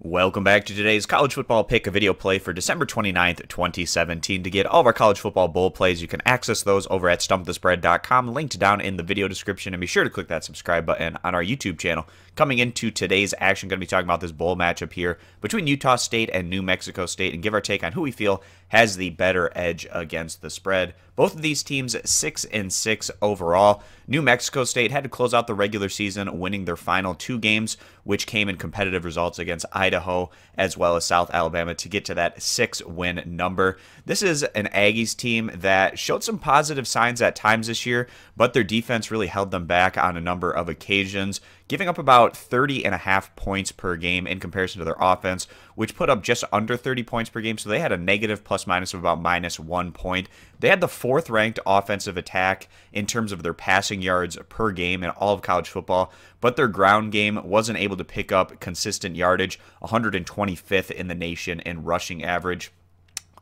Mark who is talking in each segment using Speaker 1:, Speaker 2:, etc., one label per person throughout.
Speaker 1: Welcome back to today's college football pick, a video play for December 29th, 2017. To get all of our college football bowl plays, you can access those over at stumpthespread.com, linked down in the video description, and be sure to click that subscribe button on our YouTube channel. Coming into today's action, going to be talking about this bowl matchup here between Utah State and New Mexico State, and give our take on who we feel has the better edge against the spread. Both of these teams 6-6 overall. New Mexico State had to close out the regular season winning their final two games, which came in competitive results against Idaho as well as South Alabama to get to that 6-win number. This is an Aggies team that showed some positive signs at times this year, but their defense really held them back on a number of occasions, giving up about 30.5 points per game in comparison to their offense, which put up just under 30 points per game. So they had a negative plus-minus of about -1 point. They had the fourth-ranked offensive attack in terms of their passing yards per game in all of college football, but their ground game wasn't able to pick up consistent yardage, 125th in the nation in rushing average.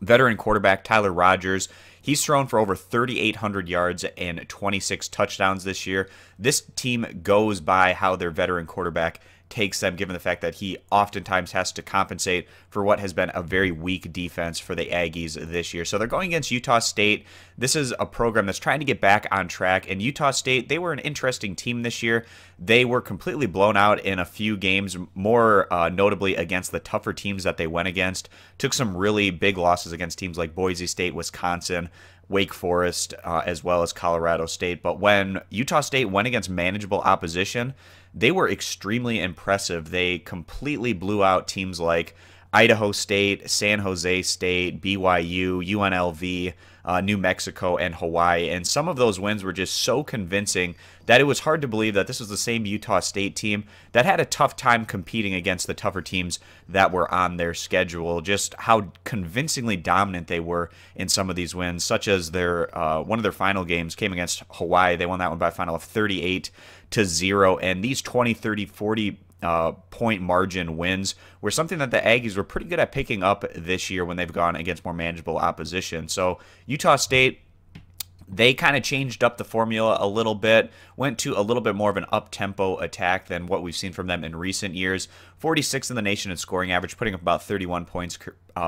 Speaker 1: Veteran quarterback Tyler Rogers, he's thrown for over 3,800 yards and 26 touchdowns this year. This team goes by how their veteran quarterback takes them, given the fact that he oftentimes has to compensate for what has been a very weak defense for the Aggies this year. So they're going against Utah State. This is a program that's trying to get back on track, and Utah State, they were an interesting team this year. They were completely blown out in a few games, more notably against the tougher teams that they went against. Took some really big losses against teams like Boise State, Wisconsin, Wake Forest, as well as Colorado State. But when Utah State went against manageable opposition, they were extremely impressive. They completely blew out teams like Idaho State, San Jose State, BYU, UNLV, New Mexico, and Hawaii. And some of those wins were just so convincing that it was hard to believe that this was the same Utah State team that had a tough time competing against the tougher teams that were on their schedule. Just how convincingly dominant they were in some of these wins, such as their one of their final games came against Hawaii. They won that one by a final of 38-0. And these 20, 30, 40 point margin wins were something that the Aggies were pretty good at picking up this year when they've gone against more manageable opposition. So Utah State, they kind of changed up the formula a little bit, went to a little bit more of an up-tempo attack than what we've seen from them in recent years. 46th in the nation in scoring average, putting up about 31 points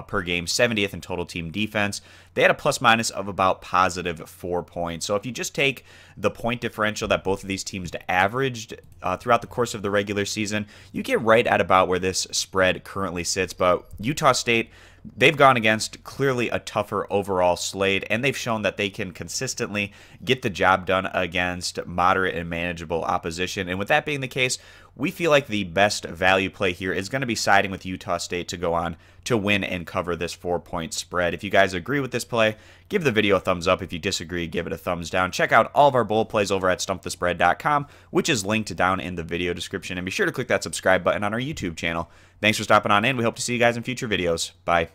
Speaker 1: per game, 70th in total team defense. They had a plus-minus of about +4 points. So if you just take the point differential that both of these teams averaged throughout the course of the regular season, you get right at about where this spread currently sits. But Utah State, they've gone against clearly a tougher overall slate, and they've shown that they can consistently get the job done against moderate and manageable opposition. And with that being the case, we feel like the best value play here is going to be siding with Utah State to go on to win and cover this 4-point spread. If you guys agree with this play, give the video a thumbs up. If you disagree, give it a thumbs down. Check out all of our bowl plays over at stumpthespread.com, which is linked down in the video description. And be sure to click that subscribe button on our YouTube channel. Thanks for stopping on in. We hope to see you guys in future videos. Bye.